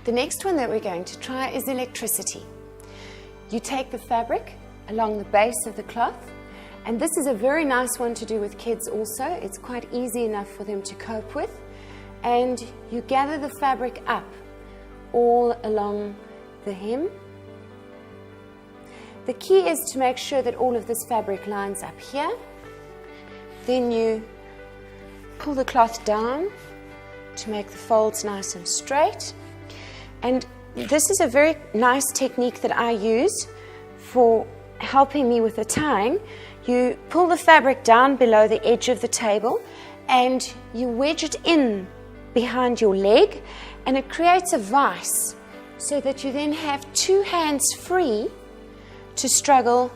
The next one that we're going to try is electricity. You take the fabric along the base of the cloth, and this is a very nice one to do with kids also. It's quite easy enough for them to cope with. And you gather the fabric up all along the hem. The key is to make sure that all of this fabric lines up here. Then you pull the cloth down to make the folds nice and straight. And this is a very nice technique that I use for helping me with the tying. You pull the fabric down below the edge of the table and you wedge it in behind your leg, and it creates a vise so that you then have two hands free to struggle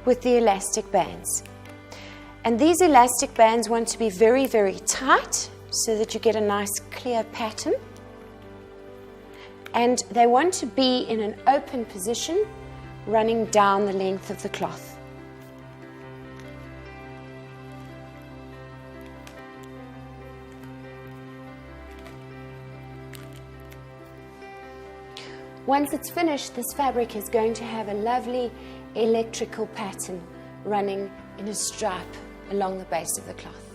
with the elastic bands. And these elastic bands want to be very, very tight so that you get a nice clear pattern. And they want to be in an open position running down the length of the cloth. Once it's finished, this fabric is going to have a lovely electrical pattern running in a stripe along the base of the cloth.